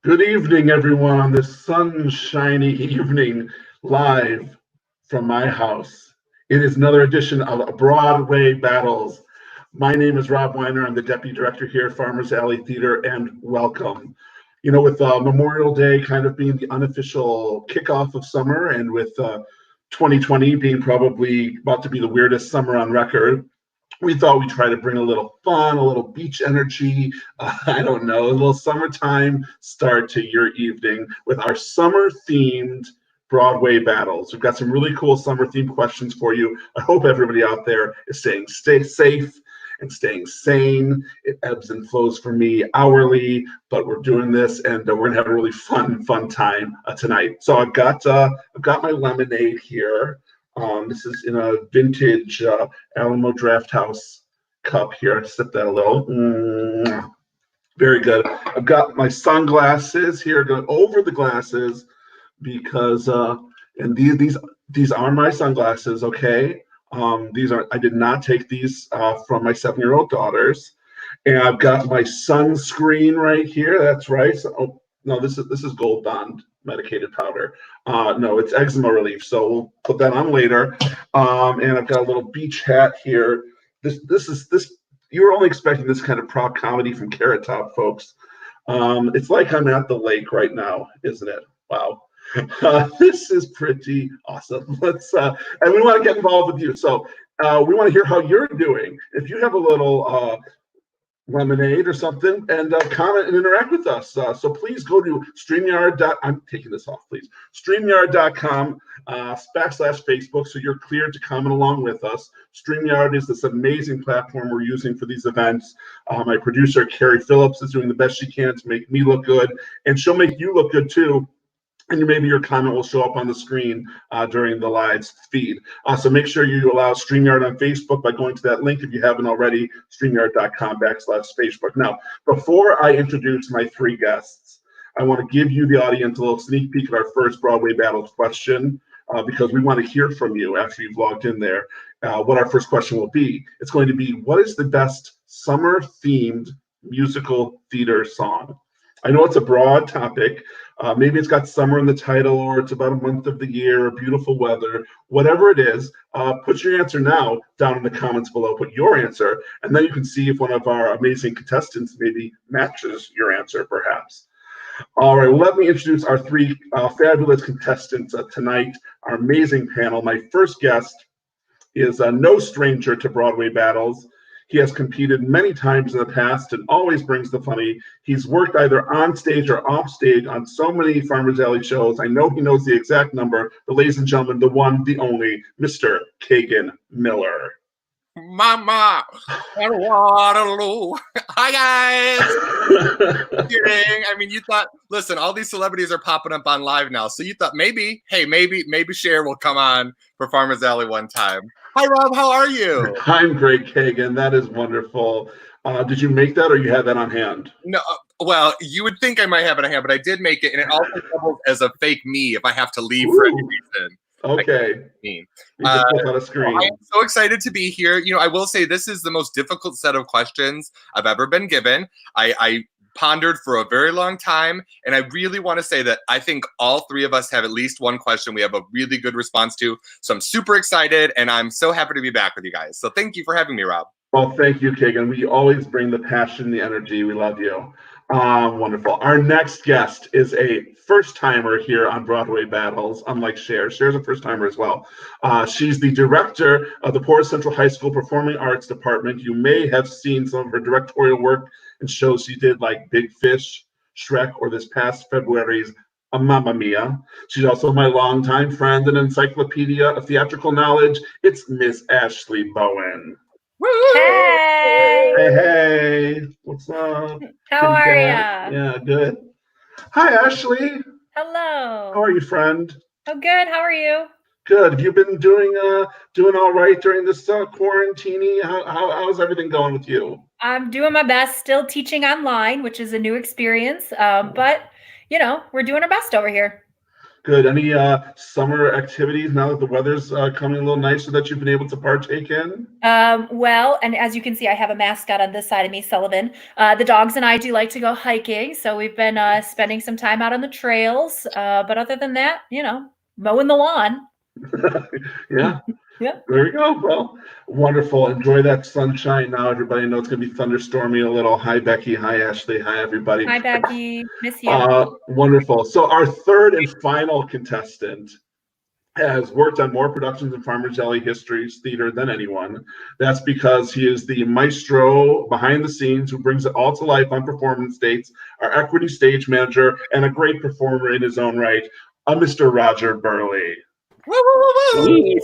Good evening, everyone, on this sunshiny evening, live from my house. It is another edition of Broadway Battles. My name is Rob Weiner. I'm the Deputy Director here at Farmers Alley Theater, and welcome. You know, with Memorial Day kind of being the unofficial kickoff of summer, and with 2020 being probably about to be the weirdest summer on record, we thought we'd try to bring a little fun, a little beach energy, I don't know, a little summertime start to your evening with our summer-themed Broadway battles. We've got some really cool summer-themed questions for you. I hope everybody out there is stay safe and staying sane. It ebbs and flows for me hourly, but we're doing this, and we're gonna have a really fun time tonight. So I've got my lemonade here. This is in a vintage Alamo Draft House cup here. Sip that a little. Very good. I've got my sunglasses here, going over the glasses because, and these are my sunglasses. Okay, I did not take these from my 7-year-old daughters, and I've got my sunscreen right here. That's right. So, oh, no, this is Gold Bond medicated powder. No, it's eczema relief. So we'll put that on later. And I've got a little beach hat here. This. You were only expecting this kind of prop comedy from Carrot Top, folks. It's like I'm at the lake right now, isn't it? Wow. This is pretty awesome. And we want to get involved with you. So we want to hear how you're doing. If you have a little lemonade or something, and comment and interact with us. So please go to StreamYard. I'm taking this off, please. StreamYard.com /Facebook, so you're cleared to comment along with us. StreamYard is this amazing platform we're using for these events. My producer, Carrie Phillips, is doing the best she can to make me look good, and she'll make you look good too. And maybe your comment will show up on the screen during the live feed. So make sure you allow StreamYard on Facebook by going to that link if you haven't already, StreamYard.com /Facebook. Now, before I introduce my three guests, I want to give you, the audience, a little sneak peek at our first Broadway Battles question, because we want to hear from you after you've logged in there, what our first question will be. It's going to be, what is the best summer-themed musical theater song? I know it's a broad topic. Maybe it's got summer in the title, or it's about a month of the year, or beautiful weather. Whatever it is, put your answer now down in the comments below. Put your answer, and then you can see if one of our amazing contestants maybe matches your answer, perhaps. All right, well, let me introduce our three fabulous contestants tonight, our amazing panel. My first guest is no stranger to Broadway Battles. He has competed many times in the past and always brings the funny. He's worked either on stage or off stage on so many Farmers Alley shows. I know he knows the exact number, but ladies and gentlemen, the one, the only, Mr. Kaghen Miller. Mama at Waterloo. Hi, guys. Kidding. I mean, you thought, listen, all these celebrities are popping up on live now. So you thought maybe Cher will come on for Farmers Alley one time. Hi, Rob. How are you? I'm great, Kaghen. That is wonderful. Did you make that, or you had that on hand? No. Well, you would think I might have it on hand, but I did make it, and it also doubles as a fake me if I have to leave for any reason. Okay. You just put on a screen. I'm so excited to be here. You know, I will say this is the most difficult set of questions I've ever been given. I pondered for a very long time, and I really want to say that I think all three of us have at least one question we have a really good response to. So I'm super excited, and I'm so happy to be back with you guys. So thank you for having me, Rob. Well, thank you, Kaghen. We always bring the passion, the energy. We love you. Wonderful. Our next guest is a first-timer here on Broadway Battles, unlike Cher. Cher's a first-timer as well. She's the director of the Porter Central High School Performing Arts Department. You may have seen some of her directorial work and shows she did, like Big Fish, Shrek, or this past February's Mamma Mia. She's also my longtime friend and encyclopedia of theatrical knowledge. It's Miss Ashley Bowen. Hey! Hey, what's up? How are ya? Yeah, good. Hi, Ashley. Hello. How are you, friend? Oh, good. How are you? Good. Have you been doing all right during this quarantine? How's everything going with you? I'm doing my best. Still teaching online, which is a new experience. But you know, we're doing our best over here. Good. Any summer activities now that the weather's coming a little nicer that you've been able to partake in? Well, and as you can see, I have a mascot on this side of me, Sullivan. The dogs and I do like to go hiking, so we've been spending some time out on the trails. But other than that, mowing the lawn. Yeah. Yeah. There you go. Well, wonderful. Enjoy that sunshine now. Everybody knows it's going to be thunderstormy a little. Hi, Becky. Hi, Ashley. Hi, everybody. Hi, Becky. Miss you. Wonderful. So our third and final contestant has worked on more productions in Farmer's Deli History's theater than anyone. That's because he is the maestro behind the scenes who brings it all to life on performance dates, our equity stage manager, and a great performer in his own right, Mr. Roger Burleigh. Woo, woo, woo, woo.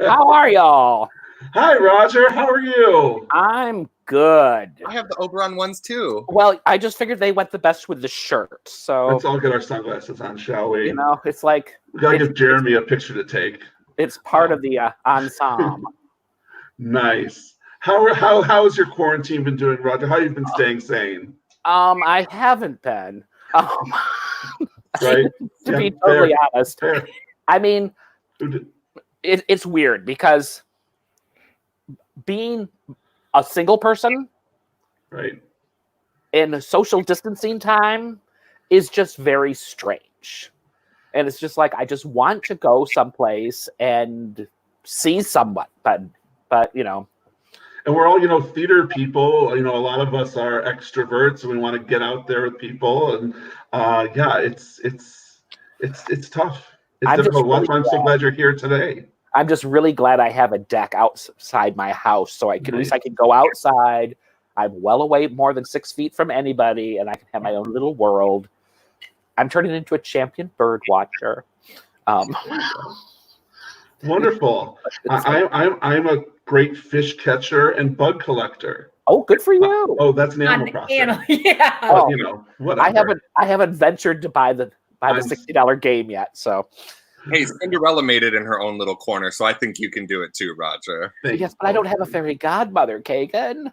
How are y'all? Hi, Roger. How are you? I'm good. I have the Oberon ones too. Well, I just figured they went the best with the shirt. So Let's all get our sunglasses on, shall we? it's like We gotta give Jeremy a picture to take. it's part of the ensemble. Nice. How has your quarantine been doing, Roger? How have you been staying sane? I haven't been. Right? To be totally honest. Fair. I mean, it's weird because being a single person Right. in social distancing time is just very strange. And it's just like, I just want to go someplace and see someone, but And we're all, theater people. A lot of us are extroverts, and we want to get out there with people. And it's tough. It's I'm just difficult. really I'm so glad you're here today. I'm just really glad I have a deck outside my house, so I can at least I can go outside. I'm well away, more than 6 feet from anybody, and I can have my own little world. I'm turning into a champion bird watcher. Wonderful. I'm a great fish catcher and bug collector. Oh, good for you. That's an animal processor. Yeah. Oh, Whatever. I haven't ventured to buy the $60 game yet, so. Hey, Cinderella made it in her own little corner, so I think you can do it too, Roger. Yes, but I don't have a fairy godmother, Kaghen.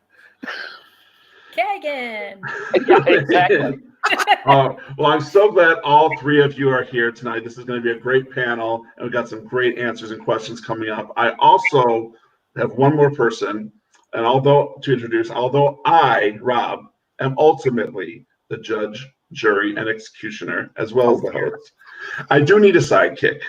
Kaghen. Yeah, exactly. Well, I'm so glad all three of you are here tonight. This is going to be a great panel, and we've got some great answers and questions coming up. I also have one more person, and although I, Rob, am ultimately the judge, jury, and executioner, as well as the host, I do need a sidekick.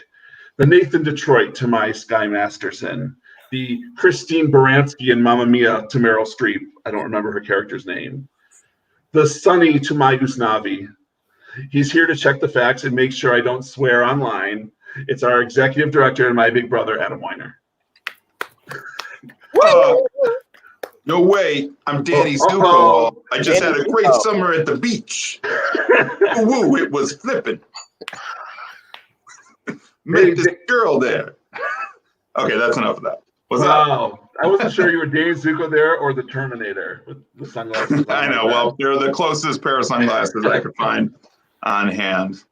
The Nathan Detroit to my Sky Masterson, the Christine Baranski and Mamma Mia to Meryl Streep. I don't remember her character's name. The Sonny to my Usnavi. He's here to check the facts and make sure I don't swear online. It's our executive director and my big brother, Adam Weiner. No way. I'm Danny Zuko. I just had a great summer at the beach. Woo, it was flipping. Met this girl there. Okay, that's enough of that. What's up? I wasn't sure you were Danny Zuko there or the Terminator with the sunglasses. I know. Well, they're the closest pair of sunglasses I could find on hand.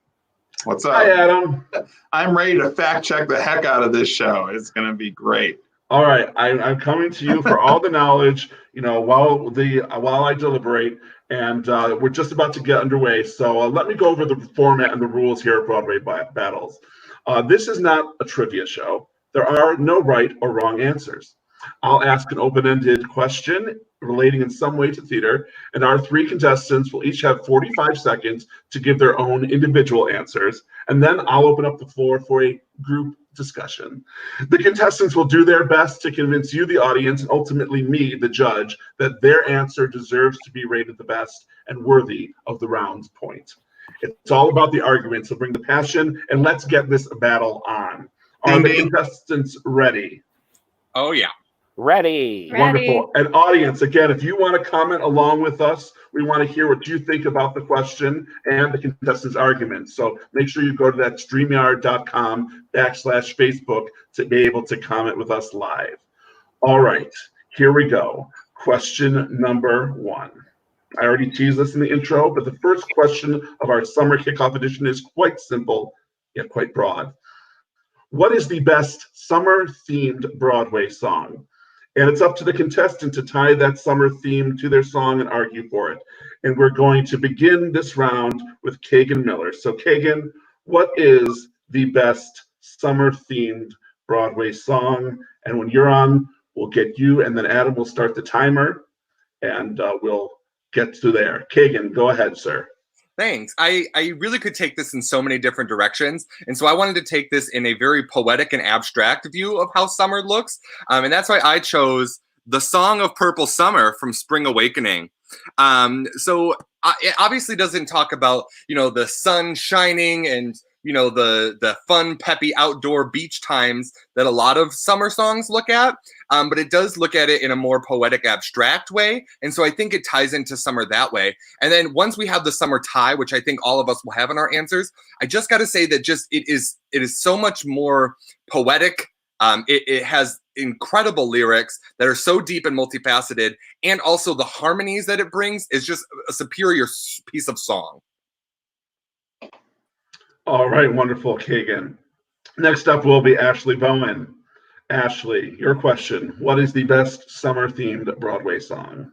What's up? Hi, Adam. I'm ready to fact check the heck out of this show. It's going to be great. All right, I'm coming to you for all the knowledge, while I deliberate, and we're just about to get underway. So let me go over the format and the rules here at Broadway Battles. This is not a trivia show. There are no right or wrong answers. I'll ask an open-ended question relating in some way to theater, and our three contestants will each have 45 seconds to give their own individual answers, and then I'll open up the floor for a group discussion. The contestants will do their best to convince you, the audience, and ultimately me, the judge, that their answer deserves to be rated the best and worthy of the round point. It's all about the argument, so bring the passion, and let's get this battle on. Are the contestants ready? Oh, yeah. Ready. Wonderful. And audience, again, if you want to comment along with us, we want to hear what you think about the question and the contestants' arguments. So make sure you go to that StreamYard.com/Facebook to be able to comment with us live. All right, here we go. Question number 1. I already teased this in the intro, but the first question of our summer kickoff edition is quite simple, yet quite broad. What is the best summer-themed Broadway song? And it's up to the contestant to tie that summer theme to their song and argue for it. And we're going to begin this round with Kaghen Miller. So Kaghen, what is the best summer-themed Broadway song? And when you're on, we'll get you, and then Adam will start the timer, and we'll get to there. Kaghen, go ahead, sir. Thanks. I really could take this in so many different directions. And so I wanted to take this in a very poetic and abstract view of how summer looks. And that's why I chose The Song of Purple Summer from Spring Awakening. So it obviously doesn't talk about, the sun shining and, the fun, peppy outdoor beach times that a lot of summer songs look at. But it does look at it in a more poetic, abstract way. And so I think it ties into summer that way. And then once we have the summer tie, which I think all of us will have in our answers, I just got to say that it is so much more poetic. It has incredible lyrics that are so deep and multifaceted. And also the harmonies that it brings is just a superior piece of song. All right, wonderful, Kaghen. Next up will be Ashley Bowen. Ashley, your question. What is the best summer-themed Broadway song?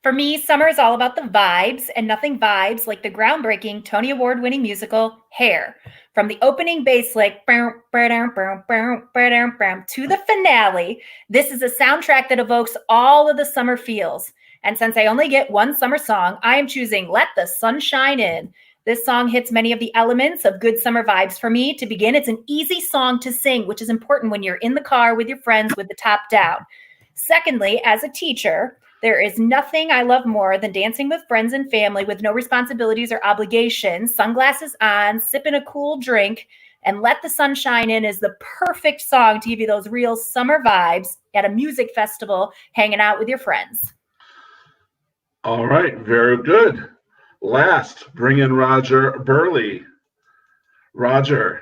For me, summer is all about the vibes, and nothing vibes like the groundbreaking Tony Award-winning musical Hair. From the opening bass lick to the finale, this is a soundtrack that evokes all of the summer feels. And since I only get one summer song, I am choosing Let the Sun Shine In. This song hits many of the elements of good summer vibes for me. To begin, it's an easy song to sing, which is important when you're in the car with your friends with the top down. Secondly, as a teacher, there is nothing I love more than dancing with friends and family with no responsibilities or obligations, sunglasses on, sipping a cool drink, and Let the Sun Shine In is the perfect song to give you those real summer vibes at a music festival, hanging out with your friends. All right, very good. Last, bring in Roger Burleigh. Roger,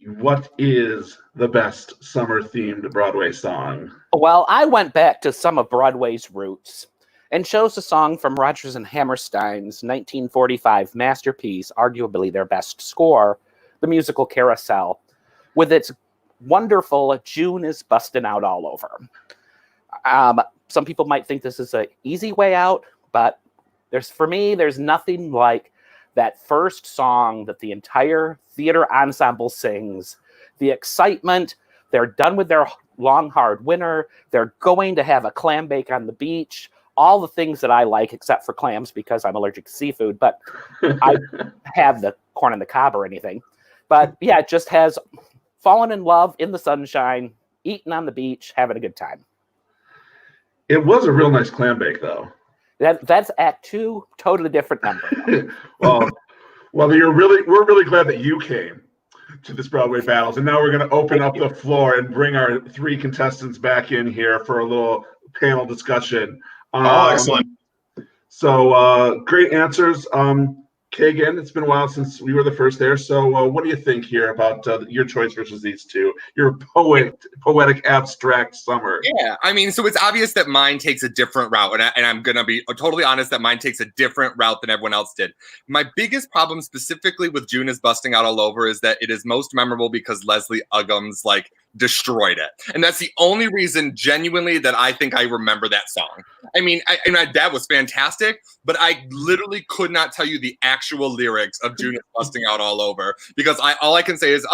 what is the best summer-themed Broadway song? Well, I went back to some of Broadway's roots and chose a song from Rodgers and Hammerstein's 1945 masterpiece, arguably their best score, the musical Carousel, with its wonderful June is Bustin' Out All Over. Some people might think this is an easy way out, but for me, there's nothing like that first song that the entire theater ensemble sings. The excitement, they're done with their long, hard winter. They're going to have a clam bake on the beach. All the things that I like, except for clams because I'm allergic to seafood, but I have the corn on the cob or anything. But yeah, it just has fallen in love in the sunshine, eating on the beach, having a good time. It was a real nice clam bake, though. That's Act 2, totally different number. well, we're really glad that you came to this Broadway Battles, and now we're going to open up the floor and bring our three contestants back in here for a little panel discussion. Excellent. So great answers. Kaghen, it's been a while since we were the first there. So what do you think here about your choice versus these two? Your poetic, abstract summer. Yeah, I mean, so it's obvious that mine takes a different route. And I'm going to be totally honest that mine takes a different route than everyone else did. My biggest problem specifically with June is Busting Out All Over is that it is most memorable because Leslie Uggams, destroyed it. And that's the only reason genuinely that I think I remember that song. I mean, that was fantastic, but I literally could not tell you the actual lyrics of June is Busting Out All Over because all I can say is,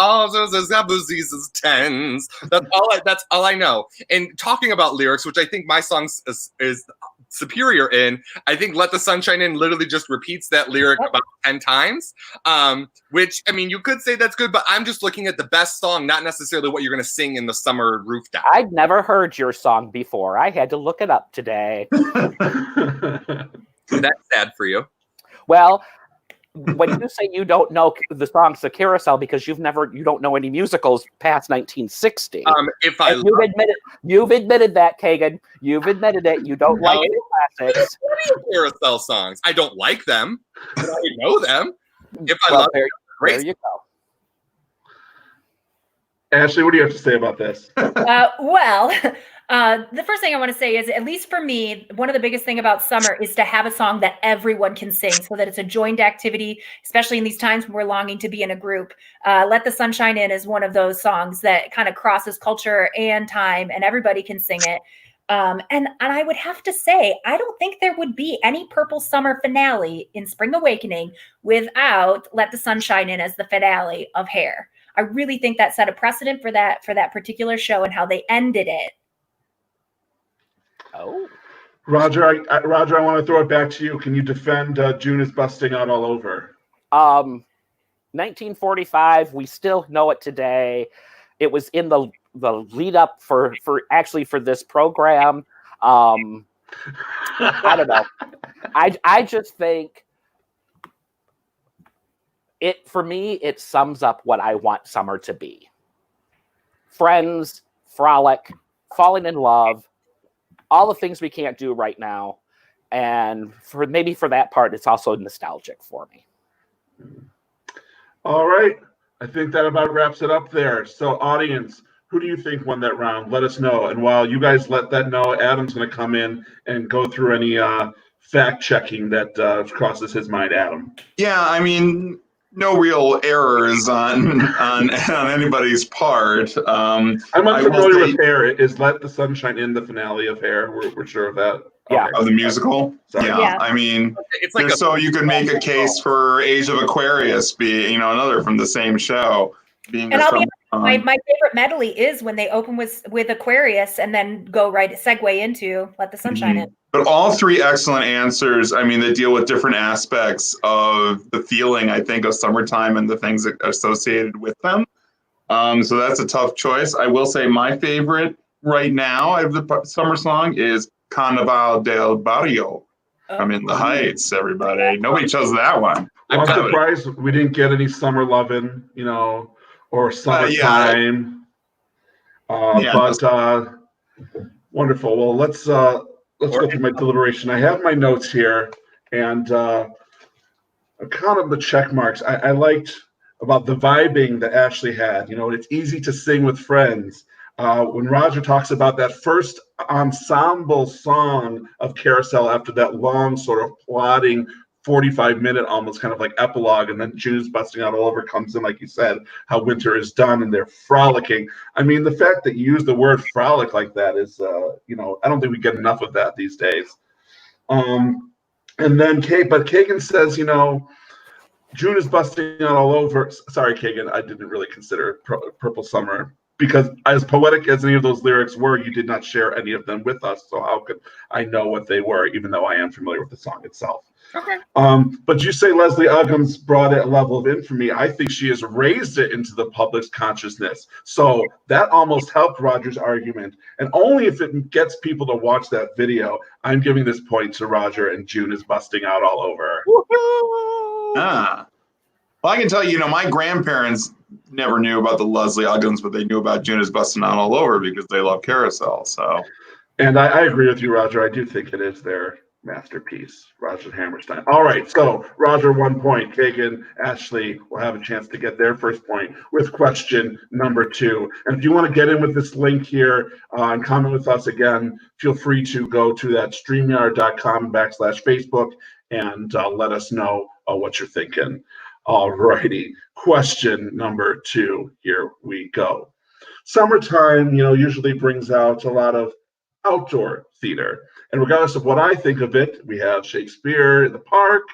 these tens. That's all I know. And talking about lyrics, which I think my song is superior in, I think Let the Sun Shine In literally just repeats that lyric about 10 times, which, I mean, you could say that's good, but I'm just looking at the best song, not necessarily what you're going to sing in the summer rooftop. I'd never heard your song before. I had to look it up today. That's sad for you. Well, when you say you don't know the songs The Carousel because you don't know any musicals past 1960. You've admitted that, Kaghen. You've admitted it. You don't like any classics. Carousel songs. I don't like them, but I know them. If I love them, there you go. Ashley, what do you have to say about this? The first thing I want to say is, at least for me, one of the biggest thing about summer is to have a song that everyone can sing so that it's a joined activity, especially in these times when we're longing to be in a group. Let the Sun Shine In is one of those songs that kind of crosses culture and time, and everybody can sing it. And I would have to say, I don't think there would be any Purple Summer finale in Spring Awakening without Let the Sun Shine In as the finale of Hair. I really think that set a precedent for that particular show and how they ended it. Oh, Roger, I want to throw it back to you. Can you defend June is busting out all over? 1945. We still know it today. It was in the lead up for this program. I don't know. I just think for me, it sums up what I want summer to be. Friends, frolic, falling in love, all the things we can't do right now. And for that part, it's also nostalgic for me. All right. I think that about wraps it up there. So audience, who do you think won that round? Let us know. And while you guys let that know, Adam's going to come in and go through any fact checking that crosses his mind. Adam. Yeah, I mean, no real errors on anybody's part. I'm unfamiliar with Hair. Is Let the Sunshine In the finale of Hair? We're sure of that. Yeah. Okay. Of the musical? Sorry. Yeah. I mean, It's like so you could make a case for Age of Aquarius be, another from the same show. Being And from, my favorite medley is when they open with Aquarius and then go segue into Let the Sunshine In. But all three excellent answers. I mean, they deal with different aspects of the feeling, I think, of summertime and the things that are associated with them. So that's a tough choice. I will say my favorite right now of the summer song is Carnaval del Barrio. I'm in the Heights, everybody. Nobody chose that one. I'm surprised we didn't get any Summer Lovin', or Summertime. But wonderful. Well, let's go through my deliberation. I have my notes here, and kind of the check marks. I liked about the vibing that Ashley had. It's easy to sing with friends. When Roger talks about that first ensemble song of Carousel after that long sort of plodding 45-minute almost kind of like epilogue, and then June's busting out all over comes in, like you said, how winter is done and they're frolicking. I mean, the fact that you use the word frolic like that is, I don't think we get enough of that these days. And then Kaghen says, June is busting out all over. Sorry, Kaghen, I didn't really consider Purple Summer, because as poetic as any of those lyrics were, you did not share any of them with us. So how could I know what they were, even though I am familiar with the song itself? Okay. But you say Leslie Uggams brought it a level of infamy. I think she has raised it into the public's consciousness. So that almost helped Roger's argument. And only if it gets people to watch that video, I'm giving this point to Roger, and June is busting out all over. Well, I can tell you, my grandparents never knew about the Leslie Uggams, but they knew about June is busting out all over because they love Carousel. So, and I agree with you, Roger. I do think it is their masterpiece, Roger Hammerstein. All right, so Roger 1 point. Kaghen, Ashley will have a chance to get their first point with question number 2. And if you want to get in with this link here and comment with us again, feel free to go to that StreamYard.com/Facebook and let us know what you're thinking. All righty, question number 2. Here we go. Summertime, usually brings out a lot of outdoor theater. And regardless of what I think of it, we have Shakespeare in the Park.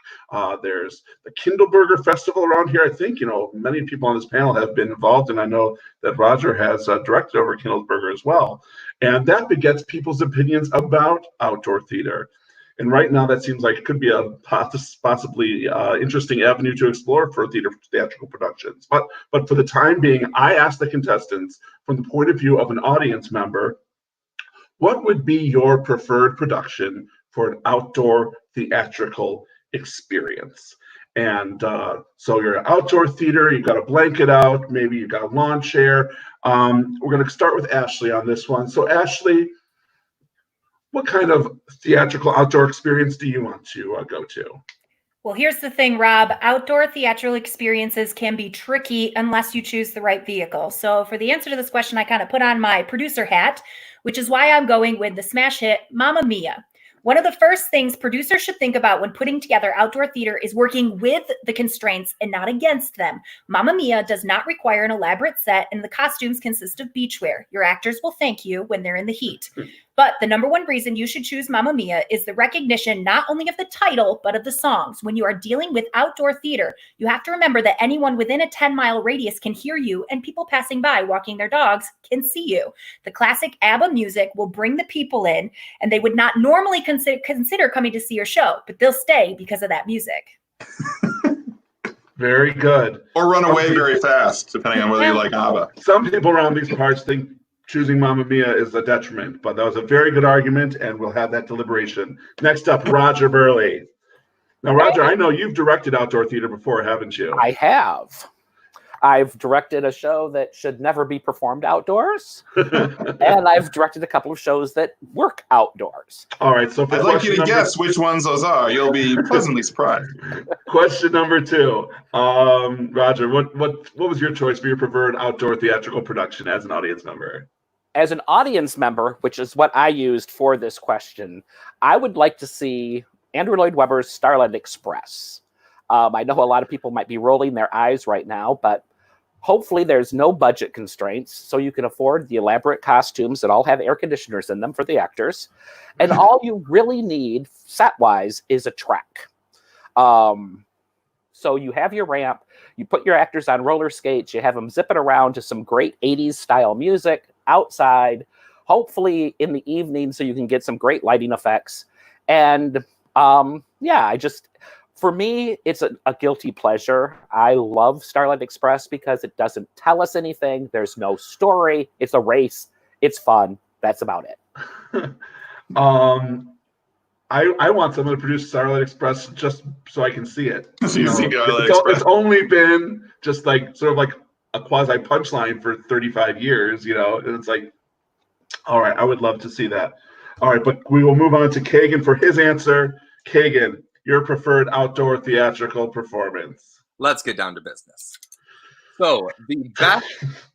There's the Kindleberger Festival around here. I think, many people on this panel have been involved, and I know that Roger has directed over Kindleberger as well. And that begets people's opinions about outdoor theater. And right now, that seems like it could be a possibly interesting avenue to explore for theatrical productions. But for the time being, I asked the contestants, from the point of view of an audience member, what would be your preferred production for an outdoor theatrical experience? And so you're an outdoor theater, you've got a blanket out, maybe you've got a lawn chair. We're going to start with Ashley on this one. So Ashley, what kind of theatrical outdoor experience do you want to go to? Well, here's the thing, Rob. Outdoor theatrical experiences can be tricky unless you choose the right vehicle. So for the answer to this question, I kind of put on my producer hat, which is why I'm going with the smash hit Mamma Mia. One of the first things producers should think about when putting together outdoor theater is working with the constraints and not against them. Mamma Mia does not require an elaborate set, and the costumes consist of beachwear. Your actors will thank you when they're in the heat. But the number one reason you should choose Mamma Mia is the recognition not only of the title, but of the songs. When you are dealing with outdoor theater, you have to remember that anyone within a 10-mile radius can hear you, and people passing by walking their dogs can see you. The classic ABBA music will bring the people in, and they would not normally consider coming to see your show, but they'll stay because of that music. Very good. Or run away very fast, depending on whether you like ABBA. Some people around these parts think choosing Mamma Mia is a detriment, but that was a very good argument, and we'll have that deliberation. Next up, Roger Burleigh. Now, Roger, I know you've directed outdoor theater before, haven't you? I have. I've directed a show that should never be performed outdoors, and I've directed a couple of shows that work outdoors. All right, so I'd like you to guess which ones those are. You'll be pleasantly surprised. Question number 2. Roger, what was your choice for your preferred outdoor theatrical production as an audience member? As an audience member, which is what I used for this question, I would like to see Andrew Lloyd Webber's Starlight Express. I know a lot of people might be rolling their eyes right now, but hopefully there's no budget constraints, so you can afford the elaborate costumes that all have air conditioners in them for the actors. And all you really need, set-wise, is a track. So you have your ramp, you put your actors on roller skates, you have them zipping around to some great 80s style music outside, hopefully in the evening so you can get some great lighting effects. And for me, it's a guilty pleasure. I love Starlight Express because it doesn't tell us anything. There's no story. It's a race. It's fun. That's about it. I want someone to produce Starlight Express just so I can see it. It's only been just like sort of like a quasi punchline for 35 years, and it's like, all right, I would love to see that. All right, but we will move on to Kaghen for his answer. Kaghen, your preferred outdoor theatrical performance. Let's get down to business. So the best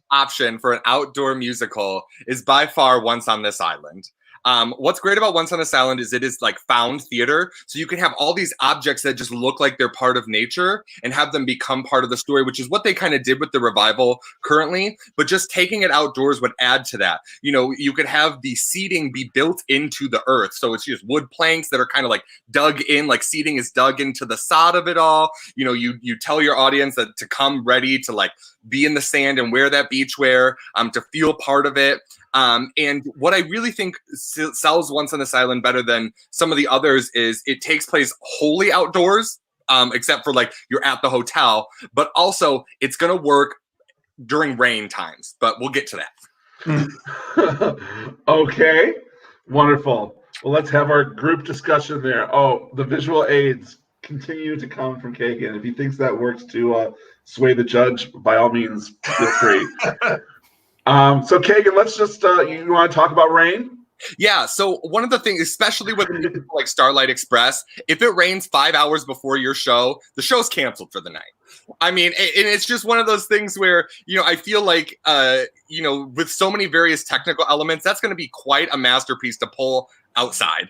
option for an outdoor musical is by far Once on This Island. What's great about Once on This Island is it is like found theater. So you can have all these objects that just look like they're part of nature and have them become part of the story, which is what they kind of did with the revival currently. But just taking it outdoors would add to that. You could have the seating be built into the earth. So it's just wood planks that are kind of like dug in, like seating is dug into the sod of it all. You tell your audience that to come ready to like be in the sand and wear that beach wear, to feel part of it. And what I really think sells Once on This Island better than some of the others is it takes place wholly outdoors, except for like you're at the hotel, but also it's going to work during rain times, but we'll get to that. Okay, wonderful. Well, let's have our group discussion there. Oh, the visual aids continue to come from Kaghen. If he thinks that works to sway the judge, by all means, feel free. So Kaghen, let's just, you want to talk about rain? Yeah, so one of the things, especially with like Starlight Express, if it rains 5 hours before your show, the show's canceled for the night. I mean, and it's just one of those things where, I feel like, with so many various technical elements, that's going to be quite a masterpiece to pull outside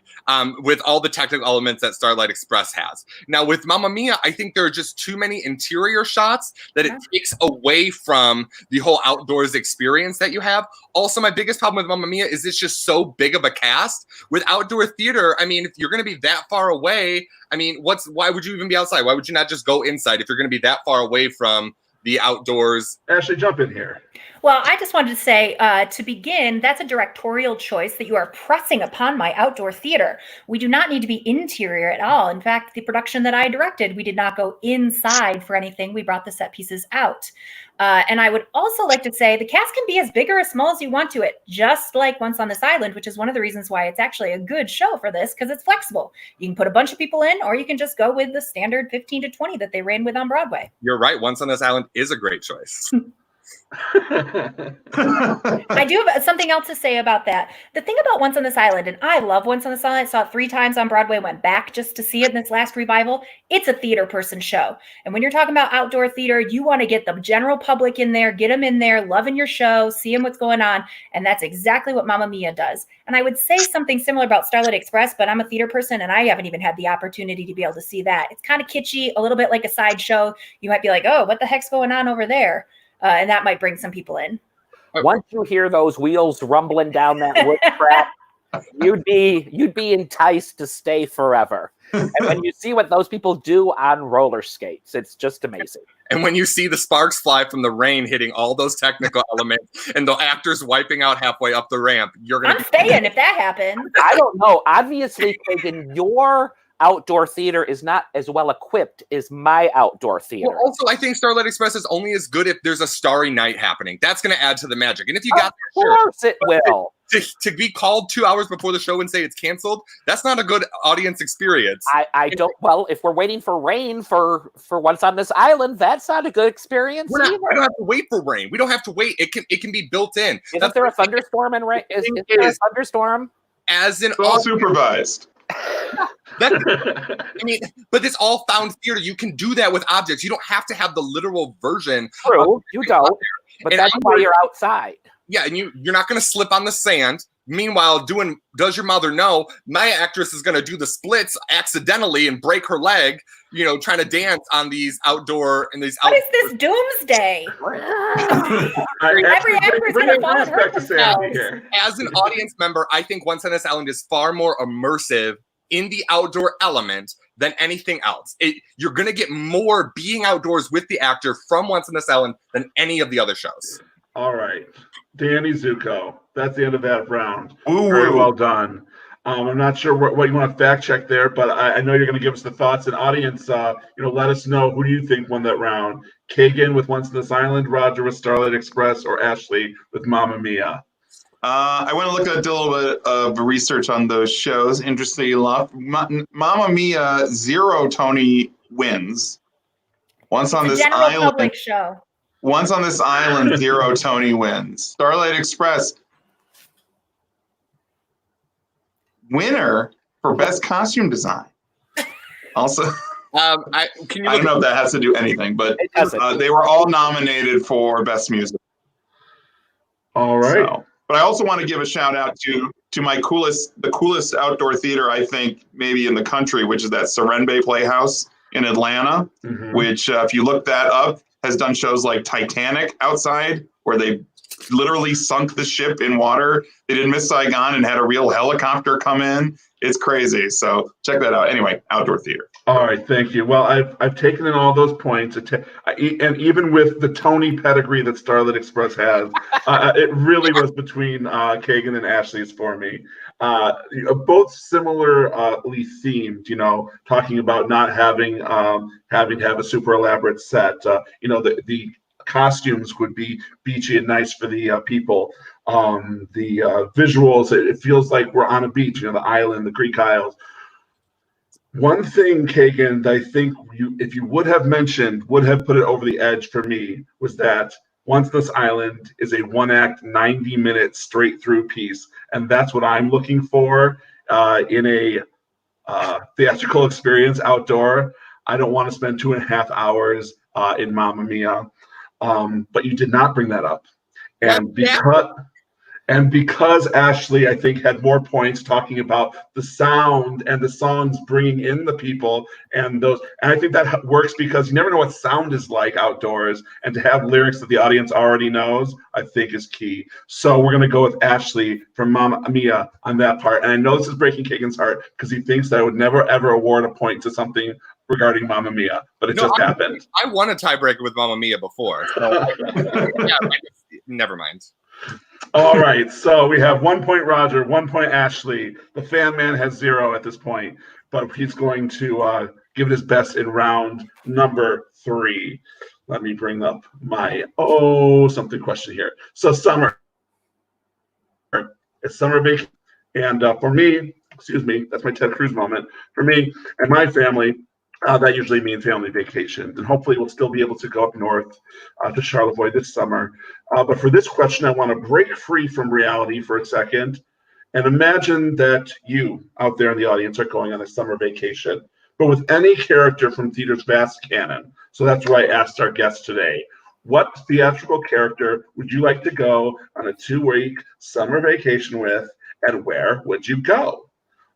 with all the technical elements that Starlight Express has. Now with Mamma Mia, I think there are just too many interior shots that it takes away from the whole outdoors experience that you have. Also, my biggest problem with Mamma Mia is it's just so big of a cast. With outdoor theater, I mean, if you're going to be that far away, I mean, why would you even be outside? Why would you not just go inside if you're going to be that far away from the outdoors? Ashley, jump in here. Well, I just wanted to say, to begin, that's a directorial choice that you are pressing upon my outdoor theater. We do not need to be interior at all. In fact, the production that I directed, we did not go inside for anything. We brought the set pieces out. And I would also like to say the cast can be as big or as small as you want to it, just like Once on This Island, which is one of the reasons why it's actually a good show for this, because it's flexible. You can put a bunch of people in, or you can just go with the standard 15 to 20 that they ran with on Broadway. You're right. Once on This Island is a great choice. I do have something else to say about that. The thing about Once on This Island, and I love Once on This Island, I saw it 3 times on Broadway, went back just to see it in this last revival. It's a theater person show. And when you're talking about outdoor theater, you want to get the general public in there, get them in there, loving your show, seeing what's going on. And that's exactly what Mamma Mia does. And I would say something similar about Starlight Express, but I'm a theater person and I haven't even had the opportunity to be able to see that. It's kind of kitschy, a little bit like a sideshow. You might be like, oh, what the heck's going on over there? And that might bring some people in. Once you hear those wheels rumbling down that wood track, you'd be enticed to stay forever. And when you see what those people do on roller skates, it's just amazing. And when you see the sparks fly from the rain hitting all those technical elements and the actors wiping out halfway up the ramp, you're going to I'm staying if that happens. I don't know. Obviously, Kaghen, your outdoor theater is not as well equipped as my outdoor theater. Well, also, I think Starlight Express is only as good if there's a starry night happening. That's going to add to the magic. And if you got Of course it will. to be called 2 hours before the show and say it's canceled, that's not a good audience experience. I don't. Well, if we're waiting for rain for Once on This Island, that's not a good experience. We don't have to wait for rain. We don't have to wait. It can be built in. Isn't there a thunderstorm and rain? Is there a thunderstorm? As in all supervised. I mean, but it's all found theater. You can do that with objects. You don't have to have the literal version. True, you don't. But that's why you're outside. Yeah, and you're not going to slip on the sand. Meanwhile, Does Your Mother Know? My actress is going to do the splits accidentally and break her leg, trying to dance on these outdoor. What is this doomsday? Every actress going to fall hurt themselves. As an audience member, I think Once on This Island is far more immersive in the outdoor element than anything else. You're going to get more being outdoors with the actor from Once on This Island than any of the other shows. All right. Danny Zuko. That's the end of that round. Ooh. Very well done. I'm not sure what you want to fact check there, but I know you're going to give us the thoughts. And audience, let us know, who do you think won that round? Kaghen with Once on This Island, Roger with Starlight Express, or Ashley with Mamma Mia? I went and looked at a little bit of research on those shows. Interestingly enough, Mamma Mia, 0 Tony wins. Once on This Island, public show. Once on This Island, 0 Tony wins. Starlight Express, winner for best costume design. Also, I don't know if that has to do anything, but they were all nominated for best music. All right. But I also want to give a shout out to the coolest outdoor theater, I think, maybe in the country, which is that Serenbe Playhouse in Atlanta, which, if you look that up, has done shows like Titanic outside, where they literally sunk the ship in water. They did Miss Saigon and had a real helicopter come in. It's crazy. So check that out. Anyway, outdoor theater. All right, thank you. Well, I've taken in all those points, and even with the Tony pedigree that Starlight Express has, it really was between Kaghen and Ashley's for me. Both similarly themed, talking about not having to have a super elaborate set. The costumes would be beachy and nice for the people. The visuals, it feels like we're on a beach, the island, the Greek Isles. One thing, Kaghen, that I think if you would have mentioned, would have put it over the edge for me, was that Once on This Island is a 1-act, 90-minute straight-through piece, and that's what I'm looking for in a theatrical experience outdoor. I don't want to spend 2.5 hours in Mamma Mia, but you did not bring that up, and because Ashley, I think, had more points talking about the sound and the songs bringing in the people and I think that works because you never know what sound is like outdoors, and to have lyrics that the audience already knows, I think, is key. So we're going to go with Ashley from Mamma Mia on that part. And I know this is breaking Kaghen's heart because he thinks that I would never, ever award a point to something regarding Mamma Mia, but it just happened. I won a tiebreaker with Mamma Mia before. So never mind. All right, so we have 1 point Roger, 1 point Ashley. The fan man has 0 at this point, but he's going to give it his best in round number 3. Let me bring up my something question here. So summer, it's summer vacation, and for me, that's my Ted Cruz moment. For me and my family, that usually means family vacations, and hopefully we'll still be able to go up north to Charlevoix this summer. But for this question, I want to break free from reality for a second and imagine that you out there in the audience are going on a summer vacation, but with any character from theater's vast canon. So that's why I asked our guest today, what theatrical character would you like to go on a 2-week summer vacation with, and where would you go?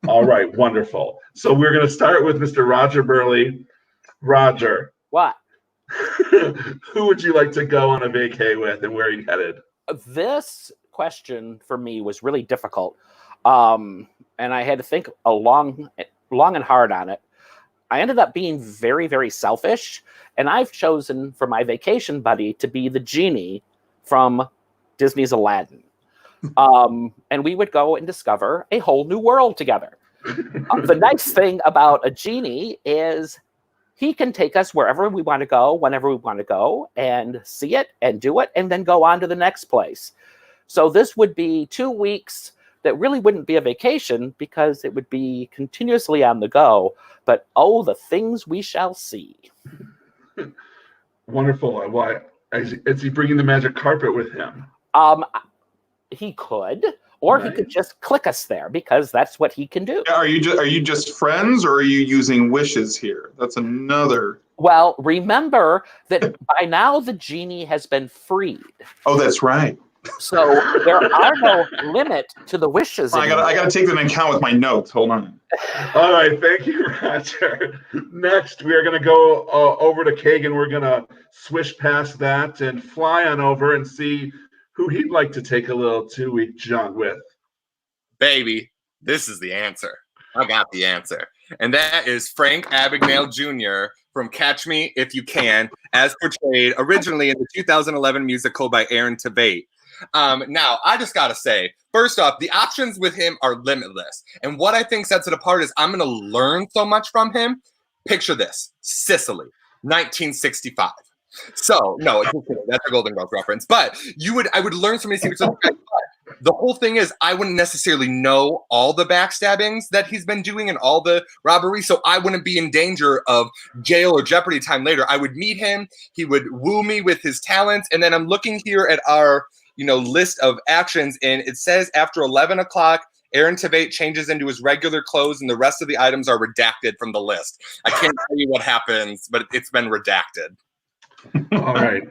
All right, wonderful. So we're going to start with Mr. Roger Burleigh. Roger. What? Who would you like to go on a vacay with, and where are you headed? This question for me was really difficult. And I had to think long and hard on it. I ended up being very, very selfish. And I've chosen for my vacation buddy to be the genie from Disney's Aladdin. And we would go and discover a whole new world together. The nice thing about a genie is he can take us wherever we want to go, whenever we want to go, and see it and do it, and then go on to the next place. So this would be 2 weeks that really wouldn't be a vacation because it would be continuously on the go. But oh, the things we shall see. Wonderful. Why is he bringing the magic carpet with him? He could, or Right. he could just click us there because that's what he can do. Are you just friends, or are you using wishes here? That's another. Well, remember that by now the genie has been freed, Oh, that's right. so there are no limit to the wishes. I gotta take that into account with my notes. Hold on. All right, thank you, Roger. Next, we are going to go over to Kaghen. We're going to swish past that and fly on over and see who he'd like to take a little 2-week jaunt with. Baby, this is the answer. I got the answer. And that is Frank Abagnale Jr. from Catch Me If You Can, as portrayed originally in the 2011 musical by Aaron Tveit. Now, I just got to say, first off, the options with him are limitless. And what I think sets it apart is I'm going to learn so much from him. Picture this, Sicily, 1965. So, no, that's a Golden Girls reference. But I would learn so many secrets of the guy. The whole thing is I wouldn't necessarily know all the backstabbings that he's been doing and all the robberies, so I wouldn't be in danger of jail or Jeopardy time later. I would meet him. He would woo me with his talents. And then I'm looking here at our list of actions, and it says after 11 o'clock, Aaron Tveit changes into his regular clothes, and the rest of the items are redacted from the list. I can't tell you what happens, but it's been redacted. All right.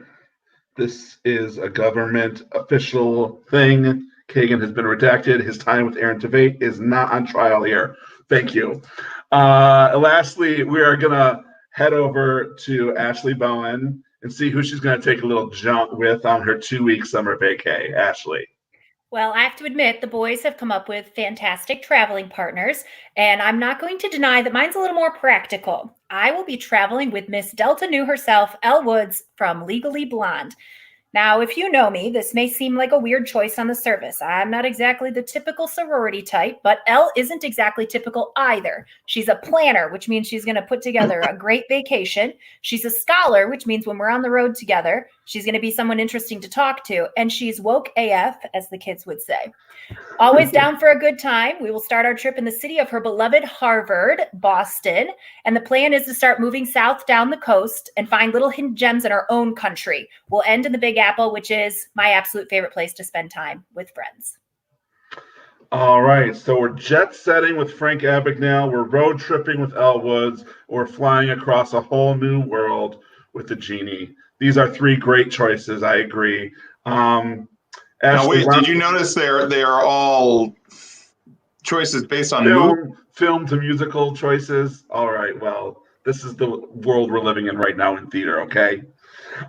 This is a government official thing. Kaghen has been redacted. His time with Aaron Tveit is not on trial here. Thank you. Lastly, we are going to head over to Ashley Bowen and see who she's going to take a little jaunt with on her 2-week summer vacay. Ashley. Well, I have to admit, the boys have come up with fantastic traveling partners, and I'm not going to deny that mine's a little more practical. I will be traveling with Miss Delta Nu herself, Elle Woods from Legally Blonde. Now, if you know me, this may seem like a weird choice on the surface. I'm not exactly the typical sorority type, but Elle isn't exactly typical either. She's a planner, which means she's going to put together a great vacation. She's a scholar, which means when we're on the road together, she's going to be someone interesting to talk to. And she's woke AF, as the kids would say. Always down for a good time. We will start our trip in the city of her beloved Harvard, Boston. And the plan is to start moving south down the coast and find little hidden gems in our own country. We'll end in the Big Apple, which is my absolute favorite place to spend time with friends. All right. So we're jet setting with Frank Abagnale. We're road tripping with Elle Woods. We're flying across a whole new world with the genie. These are 3 great choices. I agree. Now, wait, did you notice they are all choices based on film to musical choices? All right, well, this is the world we're living in right now in theater, okay?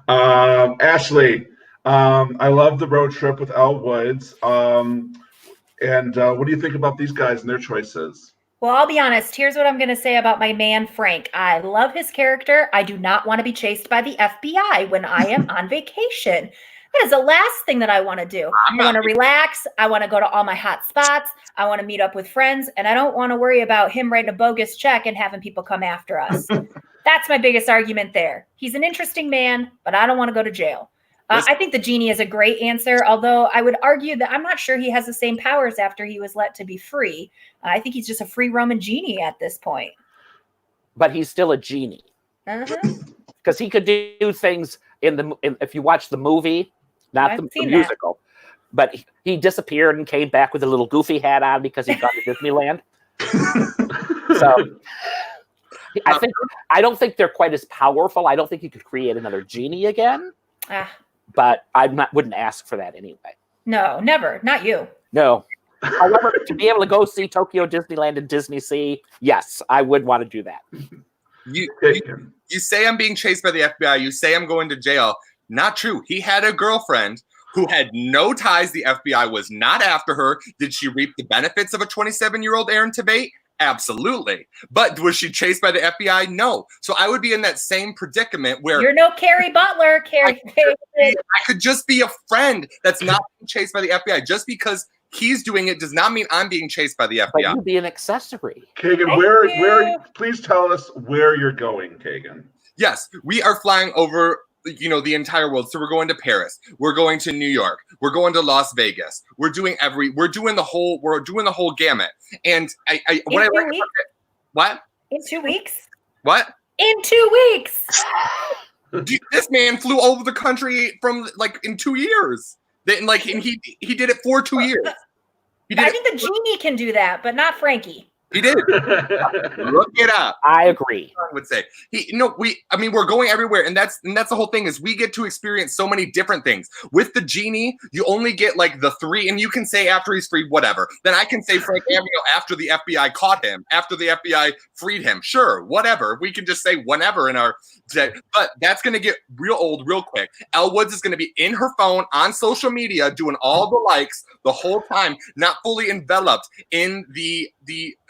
Ashley, I love the road trip with Elle Woods. And what do you think about these guys and their choices? Well, I'll be honest. Here's what I'm going to say about my man, Frank. I love his character. I do not want to be chased by the FBI when I am on vacation. That is the last thing that I want to do. I want to relax. I want to go to all my hot spots. I want to meet up with friends. And I don't want to worry about him writing a bogus check and having people come after us. That's my biggest argument there. He's an interesting man, but I don't want to go to jail. I think the genie is a great answer, although I would argue that I'm not sure he has the same powers after he was let to be free. I think he's just a free roaming genie at this point. But he's still a genie. Because he could do things if you watch the movie, not the musical. But he disappeared and came back with a little goofy hat on because he'd gone to Disneyland. So I don't think they're quite as powerful. I don't think you could create another genie again. But I wouldn't ask for that anyway. No, never. Not you. No. However, to be able to go see Tokyo Disneyland and Disney Sea, yes, I would want to do that. You say I'm being chased by the FBI. You say I'm going to jail. Not true. He had a girlfriend who had no ties. The FBI was not after her. Did she reap the benefits of a 27-year-old Aaron Tveit? Absolutely. But was she chased by the FBI? No. So I would be in that same predicament where You're no Carrie Butler, Carrie. I could just be a friend that's not being chased by the FBI. Just because he's doing it does not mean I'm being chased by the FBI. But you'd be an accessory. Kaghen, where? Please tell us where you're going, Kaghen. Yes, we are flying over, the entire world. So we're going to Paris. We're going to New York. We're going to Las Vegas. We're doing the whole gamut. And what? In 2 weeks? What? In 2 weeks. This man flew over the country in 2 years. And he did it for 2 years. I think the genie can do that, but not Frankie. He did. Look it up. I agree. I would say we're going everywhere, and that's the whole thing is we get to experience so many different things. With the genie, you only get the 3, and you can say after he's freed, whatever. Then I can say Frank Amio after the FBI caught him, after the FBI freed him. Sure, whatever. We can just say whenever in our day, but that's gonna get real old real quick. Elle Woods is gonna be in her phone on social media doing all the likes the whole time, not fully enveloped in the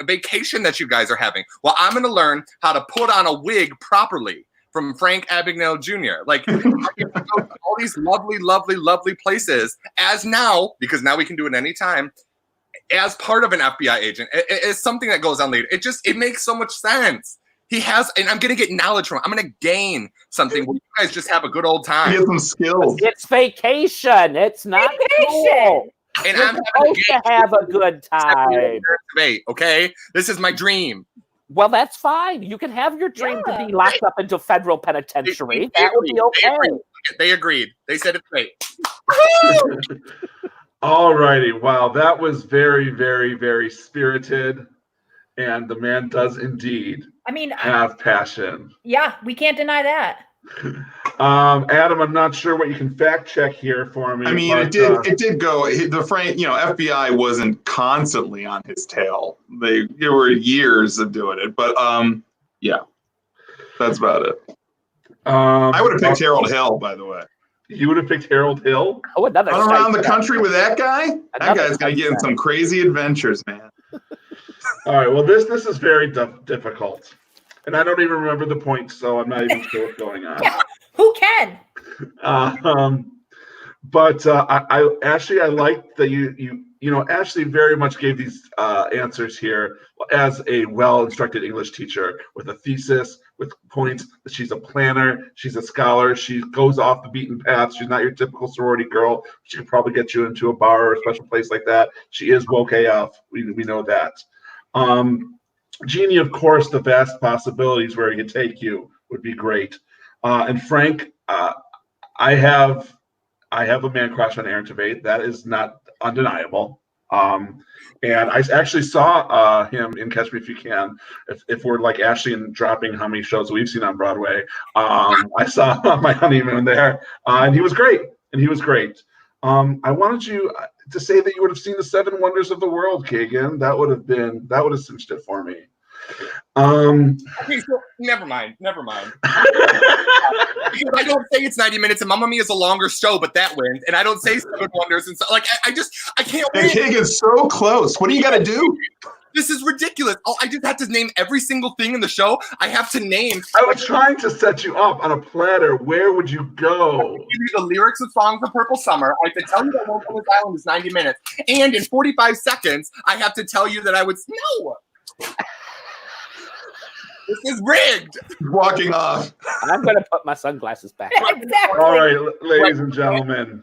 vacation that you guys are having. Well, I'm going to learn how to put on a wig properly from Frank Abagnale Jr. I get to go to all these lovely, lovely, lovely places because now we can do it anytime, as part of an FBI agent. It's something that goes on later. It makes so much sense. He has, and I'm going to get knowledge from him. I'm going to gain something where you guys just have a good old time. Get some skills. It's vacation. It's not school. And You're I'm supposed to have a good time. Okay, this is my dream. Well, that's fine. You can have your dream to be locked up into federal penitentiary. That would be okay. They agreed. They said it's great. All righty. Wow, that was very, very, very spirited. And the man does indeed have passion. Yeah, we can't deny that. Adam, I'm not sure what you can fact check here for me. I mean, it did go. FBI wasn't constantly on his tail. There were years of doing it, but yeah, that's about it. I would have picked Harold Hill, by the way. You would have picked Harold Hill? Oh, another run around the country with that guy. That guy's gonna get in some crazy adventures, man. All right. Well, this is very difficult. And I don't even remember the points, so I'm not even sure what's going on. Yeah, who can? But I like that Ashley very much gave these answers here as a well-instructed English teacher with a thesis, with points. She's a planner. She's a scholar. She goes off the beaten path. She's not your typical sorority girl. She could probably get you into a bar or a special place like that. She is woke AF. We know that. Genie, of course, the vast possibilities where he could take you would be great. And Frank, I have a man crush on Aaron Tveit. That is not undeniable. And I actually saw him in Catch Me If You Can. If we're like Ashley and dropping how many shows we've seen on Broadway, I saw my honeymoon there, and he was great. I wanted you to say that you would have seen the 7 Wonders of the World, Kaghen. That would have cinched it for me. Okay, so never mind. Because I don't say it's 90 minutes, and Mamma Mia is a longer show, but that wins. And I don't say 7 Wonders, and so I can't win. And Kaghen's so close. What do you got to do? This is ridiculous. Oh, I just have to name every single thing in the show. I have to name. I was trying to set you up on a platter. Where would you go? I give you the lyrics of songs of Purple Summer. I have to tell you that One This Island is 90 minutes. And in 45 seconds, I have to tell you that I would. No! This is rigged. Walking off. I'm going to put my sunglasses back on. Exactly. All right, ladies and gentlemen.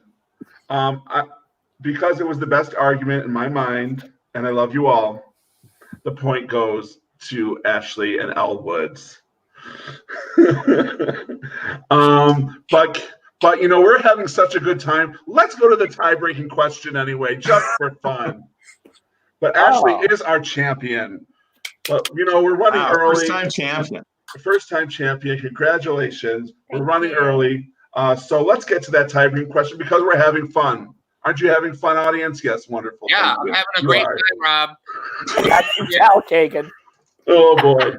Because it was the best argument in my mind, and I love you all, the point goes to Ashley and Elle Woods. But we're having such a good time. Let's go to the tie-breaking question anyway, just for fun. But Ashley is our champion. But we're running early. First-time champion. Congratulations. We're running early. So let's get to that tie-breaking question because we're having fun. Aren't you having fun, audience? Yes, wonderful. Yeah, I'm having a great time, Rob. That's Kaghen. Oh boy.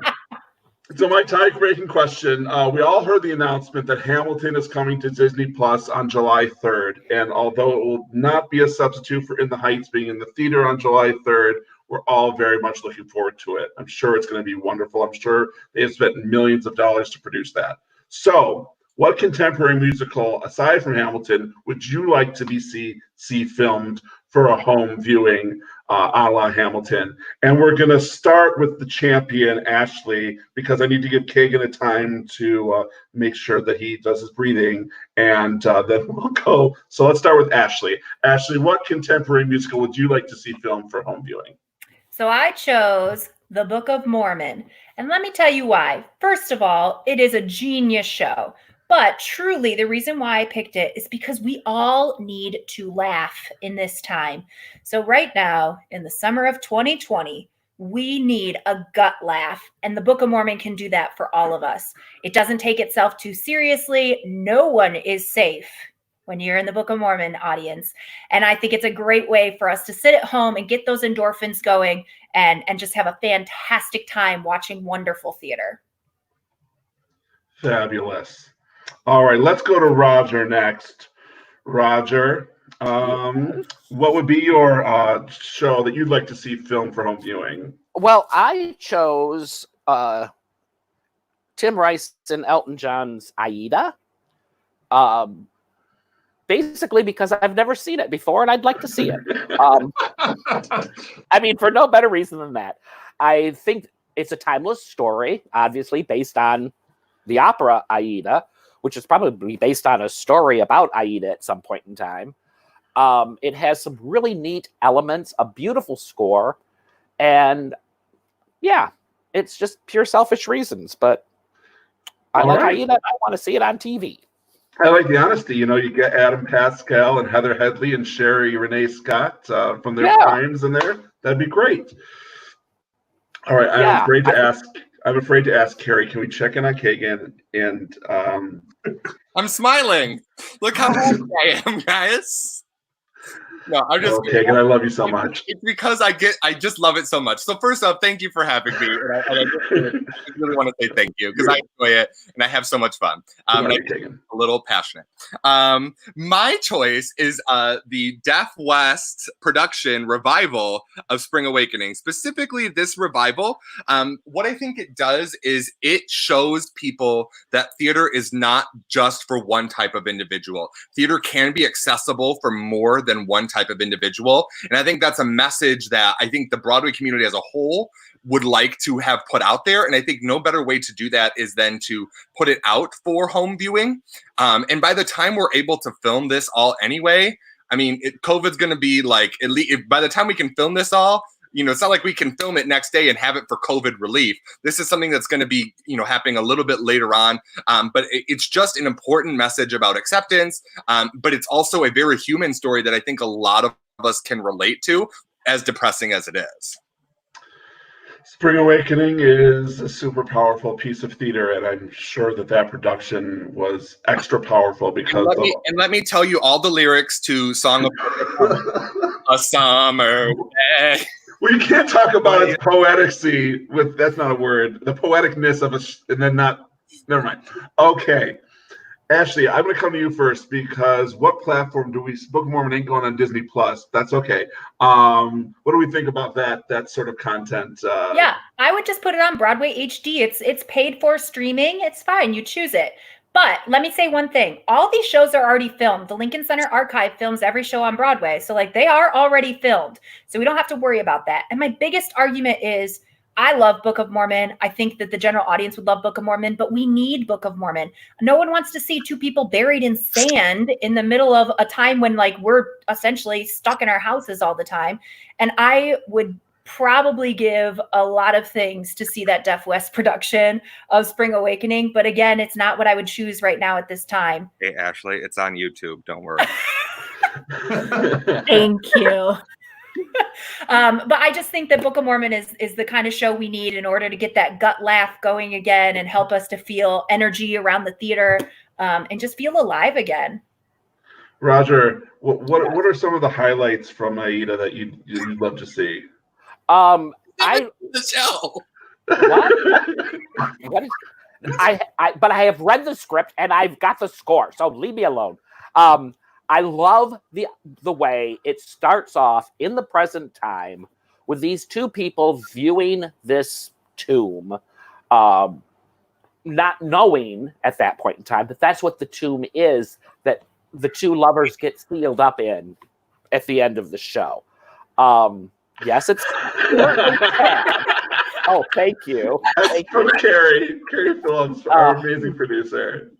So my tie-breaking question, we all heard the announcement that Hamilton is coming to Disney Plus on July 3rd. And although it will not be a substitute for In the Heights being in the theater on July 3rd, we're all very much looking forward to it. I'm sure it's going to be wonderful. I'm sure they have spent millions of dollars to produce that. So what contemporary musical, aside from Hamilton, would you like to see filmed for a home viewing a la Hamilton? And we're going to start with the champion, Ashley, because I need to give Kaghen a time to make sure that he does his breathing, and then we'll go. So let's start with Ashley. Ashley, what contemporary musical would you like to see filmed for home viewing? So I chose The Book of Mormon. And let me tell you why. First of all, it is a genius show. But truly, the reason why I picked it is because we all need to laugh in this time. So right now, in the summer of 2020, we need a gut laugh. And the Book of Mormon can do that for all of us. It doesn't take itself too seriously. No one is safe when you're in the Book of Mormon, audience. And I think it's a great way for us to sit at home and get those endorphins going and just have a fantastic time watching wonderful theater. Fabulous. All right, let's go to Roger next. Roger, what would be your show that you'd like to see filmed for home viewing? Well, I chose Tim Rice and Elton John's Aida. Basically because I've never seen it before and I'd like to see it. I mean, for no better reason than that. I think it's a timeless story, obviously based on the opera Aida, which is probably based on a story about Aida at some point in time. It has some really neat elements, a beautiful score, and yeah, it's just pure selfish reasons, but I like Aida. I want to see it on TV. I like the honesty. You know, you get Adam Pascal and Heather Headley and Sherry Renee Scott from their primes in there. That'd be great. All right, I'm afraid to ask Carrie. Can we check in on Kaghen? And I'm smiling. Look how happy I am, guys. No, I'm just Kaghen, I love you so much. It's because I just love it so much. So first off, thank you for having me. And I really want to say thank you because I enjoy it and I have so much fun. And I'm a little passionate. My choice is the Deaf West production revival of Spring Awakening. Specifically, this revival. What I think it does is it shows people that theater is not just for one type of individual. Theater can be accessible for more than one type of individual. And I think that's a message that I think the Broadway community as a whole would like to have put out there. And I think no better way to do that is then to put it out for home viewing. And by the time we're able to film this all anyway, I mean, COVID's going to be like, at least by the time we can film this all, you know, it's not like we can film it next day and have it for COVID relief. This is something that's going to be, you know, happening a little bit later on. But it's just an important message about acceptance. But it's also a very human story that I think a lot of us can relate to, as depressing as it is. Spring Awakening is a super powerful piece of theater, and I'm sure that production was extra powerful because let me tell you all the lyrics to Song of A Summer Day. Well, you can't talk about its poeticy with, that's not a word, the poeticness of and then not, never mind. Okay. Ashley, I'm going to come to you first because what platform do we, Book of Mormon ain't going on Disney Plus. That's okay. What do we think about that sort of content? Yeah, I would just put it on Broadway HD. It's paid for streaming. It's fine. You choose it. But let me say one thing. All these shows are already filmed. The Lincoln Center Archive films every show on Broadway. So like they are already filmed. So we don't have to worry about that. And my biggest argument is I love Book of Mormon. I think that the general audience would love Book of Mormon, but we need Book of Mormon. No one wants to see two people buried in sand in the middle of a time when like we're essentially stuck in our houses all the time. And I would probably give a lot of things to see that Deaf West production of Spring Awakening. But again, it's not what I would choose right now at this time. Hey, Ashley, it's on YouTube. Don't worry. Thank you. But I just think that Book of Mormon is the kind of show we need in order to get that gut laugh going again and help us to feel energy around the theater and just feel alive again. Roger, what are some of the highlights from Aida that you'd love to see? The show. What is, but I have read the script and I've got the score, so leave me alone. I love the way it starts off in the present time with these two people viewing this tomb, not knowing at that point in time that that's what the tomb is, that the two lovers get sealed up in at the end of the show. Yes, it's oh, thank you. That's from Carrie Phillips, our amazing producer.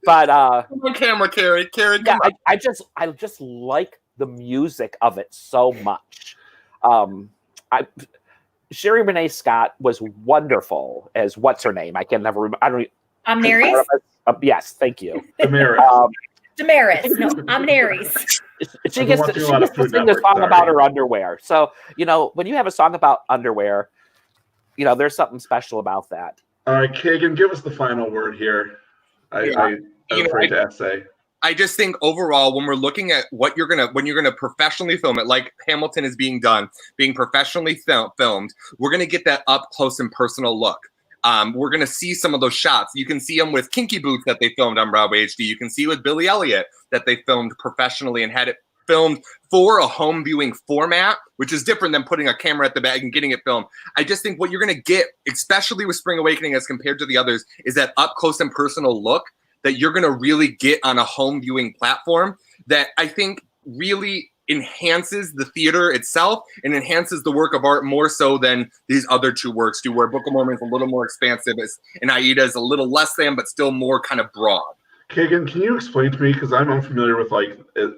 But Come on camera, Carrie. Yeah, I just like the music of it so much. Sherry Renee Scott was wonderful as what's her name? I can never remember. I don't. Amneris? Yes, thank you. Damaris. Damaris. No, Amneris. She gets to sing a song about her underwear. So, when you have a song about underwear, there's something special about that. All right, Kaghen, give us the final word here. I'm afraid to say. I just think overall, when we're looking at when you're gonna professionally film it, like Hamilton is being professionally filmed, we're gonna get that up close and personal look. We're gonna see some of those shots. You can see them with Kinky Boots that they filmed on Broadway HD. You can see with Billy Elliot that they filmed professionally and had it filmed for a home viewing format, which is different than putting a camera at the back and getting it filmed. I just think what you're gonna get, especially with Spring Awakening as compared to the others, is that up close and personal look that you're going to really get on a home viewing platform that I think really enhances the theater itself and enhances the work of art more so than these other two works do, where Book of Mormon is a little more expansive and Aida is a little less than, but still more kind of broad. Kaghen, can you explain to me, because I'm unfamiliar with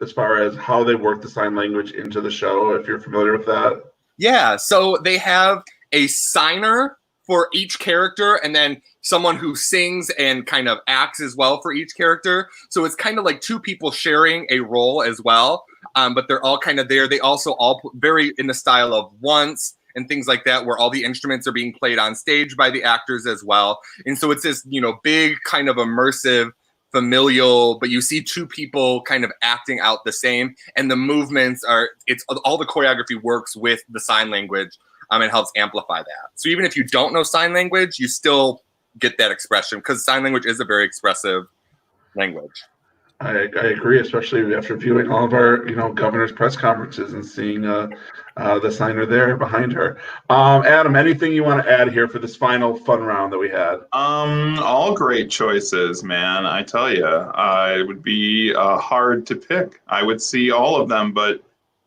as far as how they work the sign language into the show, if you're familiar with that? Yeah, so they have a signer for each character and then someone who sings and kind of acts as well for each character. So it's kind of like two people sharing a role as well, but they're all kind of there. They also all very in the style of Once and things like that, where all the instruments are being played on stage by the actors as well. And so it's this, big kind of immersive, familial, but you see two people kind of acting out the same, and the movements it's all the choreography works with the sign language. And helps amplify that. So even if you don't know sign language, you still get that expression because sign language is a very expressive language. I agree, especially after viewing all of our, governor's press conferences and seeing the signer there behind her. Adam, anything you want to add here for this final fun round that we had? All great choices, man. I tell you, it would be hard to pick. I would see all of them, but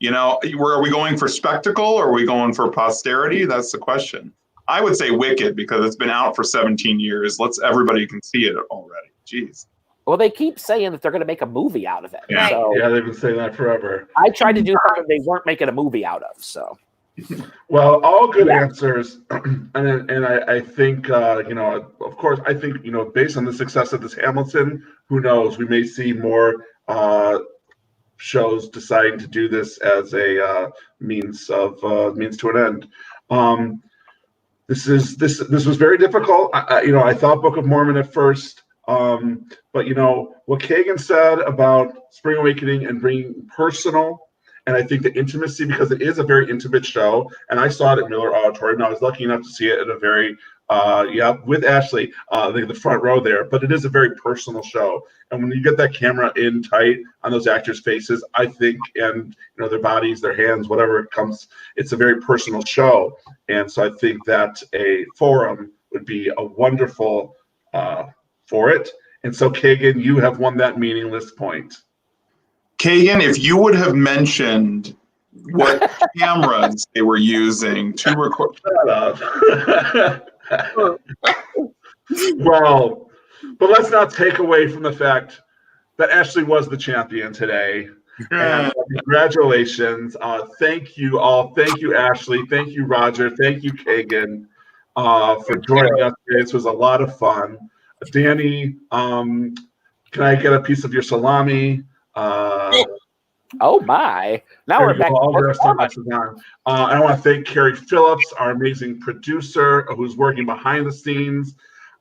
are we going for spectacle or are we going for posterity? That's the question. I would say Wicked because it's been out for 17 years. Everybody can see it already. Jeez. Well, they keep saying that they're going to make a movie out of it. Yeah, so yeah, they've been saying that forever. I tried to do something they weren't making a movie out of. So, well, all good answers, and I think of course, I think based on the success of this Hamilton, who knows, we may see more shows deciding to do this as a means to an end. This was very difficult. I thought Book of Mormon at first, but what Kaghen said about Spring Awakening and bringing personal, and I think the intimacy, because it is a very intimate show, and I saw it at Miller Auditorium. And I was lucky enough to see it at a very with Ashley, the front row there, but it is a very personal show. And when you get that camera in tight on those actors' faces, I think, and their bodies, their hands, whatever it comes, it's a very personal show. And so I think that a forum would be a wonderful for it. And so Kaghen, you have won that meaningless point. Kaghen, if you would have mentioned what cameras they were using to record. Shut up. Well, but let's not take away from the fact that Ashley was the champion today. And congratulations. Thank you all. Thank you, Ashley. Thank you, Roger. Thank you, Kaghen, for joining us today. This was a lot of fun. Danny, can I get a piece of your salami? Oh my! Now we're back. And I want to thank Carrie Phillips, our amazing producer, who's working behind the scenes.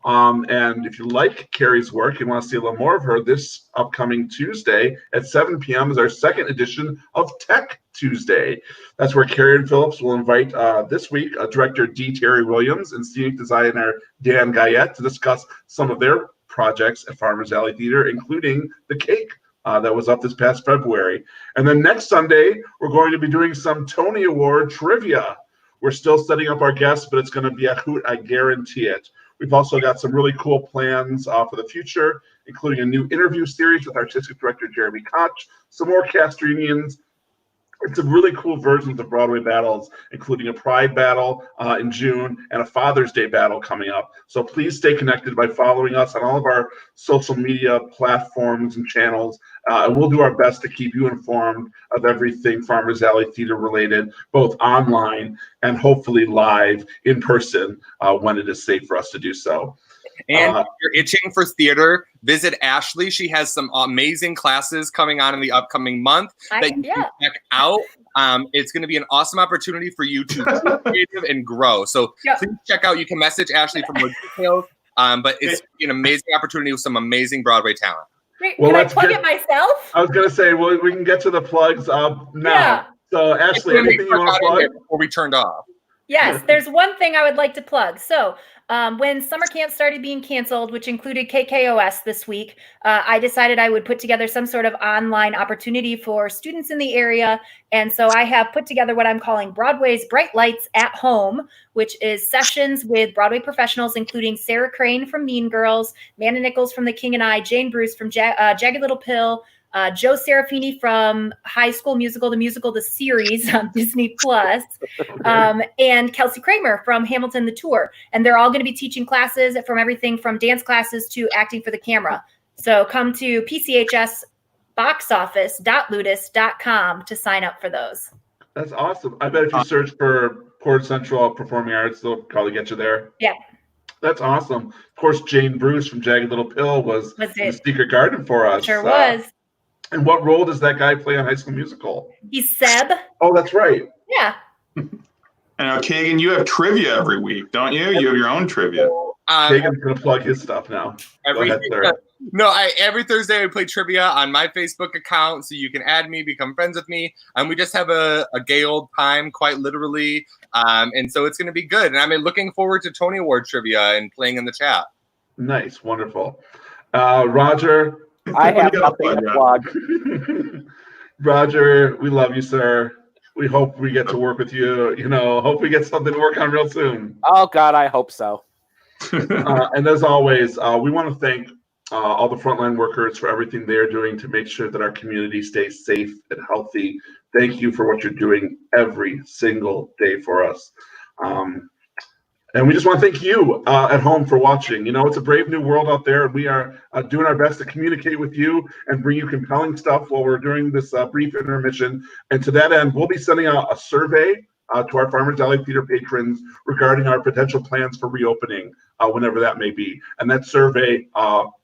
And if you like Carrie's work and want to see a little more of her, this upcoming Tuesday at 7 p.m. is our second edition of Tech Tuesday. That's where Carrie and Phillips will invite this week director D. Terry Williams and scenic designer Dan Guyette to discuss some of their projects at Farmers Alley Theater, including the cake that was up this past February. And then next Sunday, we're going to be doing some Tony Award trivia. We're still setting up our guests, but it's going to be a hoot, I guarantee it. We've also got some really cool plans for the future, including a new interview series with artistic director Jeremy Koch, some more cast reunions, and some really cool versions of Broadway battles, including a Pride battle in June and a Father's Day battle coming up. So please stay connected by following us on all of our social media platforms and channels. And we'll do our best to keep you informed of everything Farmers Alley Theater related, both online and hopefully live in person when it is safe for us to do so. And if you're itching for theater, visit Ashley. She has some amazing classes coming on in the upcoming month that you can check out. It's going to be an awesome opportunity for you to be creative and grow. So please check out. You can message Ashley for more details. But it's an amazing opportunity with some amazing Broadway talent. Wait, can I plug it myself? I was going to say, well, we can get to the plugs now. Yeah. So, Ashley, anything you want to plug? Before we turned off. Yes, there's one thing I would like to plug. So when summer camp started being canceled, which included KKOS this week, I decided I would put together some sort of online opportunity for students in the area. And so I have put together what I'm calling Broadway's Bright Lights at Home, which is sessions with Broadway professionals, including Sarah Crane from Mean Girls, Manna Nichols from The King and I, Jane Bruce from Jagged Little Pill, Joe Serafini from High School Musical, the series on Disney Plus, and Kelsey Kramer from Hamilton, the tour. And they're all going to be teaching classes from everything from dance classes to acting for the camera. So come to pchsboxoffice.ludus.com to sign up for those. That's awesome. I bet if you search for Port Central Performing Arts, they'll probably get you there. Yeah. That's awesome. Of course, Jane Bruce from Jagged Little Pill was in the Secret Garden for us. Sure was. And what role does that guy play on High School Musical? He's Seb. Oh, that's right. Yeah. And now, Kaghen, you have trivia every week, don't you? You have your own trivia. Kaghen's going to plug his stuff now. Go ahead, sir. Every Thursday I play trivia on my Facebook account, so you can add me, become friends with me, and we just have a gay old time, quite literally. And so it's going to be good. And I'm looking forward to Tony Award trivia and playing in the chat. Nice, wonderful. Roger. I have nothing to plug. Roger, we love you, sir. We hope we get to work with you. Hope we get something to work on real soon. Oh, God, I hope so. And as always, we want to thank all the frontline workers for everything they're doing to make sure that our community stays safe and healthy. Thank you for what you're doing every single day for us. And we just want to thank you at home for watching. It's a brave new world out there, and we are doing our best to communicate with you and bring you compelling stuff while we're doing this brief intermission. And to that end, we'll be sending out a survey to our Farmers Alley Theater patrons regarding our potential plans for reopening, whenever that may be. And that survey will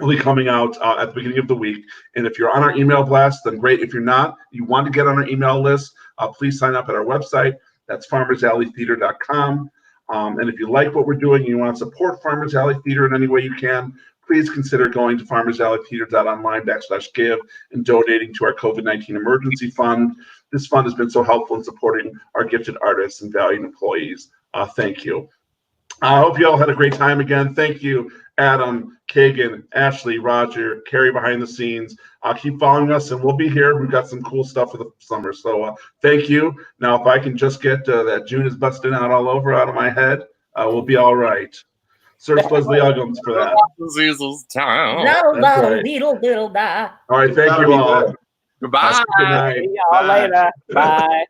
be coming out at the beginning of the week. And if you're on our email blast, then great. If you're not, you want to get on our email list, please sign up at our website. That's farmersalleytheater.com. And if you like what we're doing and you want to support Farmers Alley Theater in any way you can, please consider going to farmersalleytheater.online/give and donating to our COVID-19 emergency fund. This fund has been so helpful in supporting our gifted artists and valued employees. Thank you. I hope you all had a great time again. Thank you, Adam, Kaghen, Ashley, Roger, Carrie behind the scenes. Keep following us, and we'll be here. We've got some cool stuff for the summer. So thank you. Now, if I can just get that June is busting out all over out of my head, we'll be all right. Search Leslie Uggams for that. Little, all right, thank you all. Goodbye. Good night. See y'all later. Bye.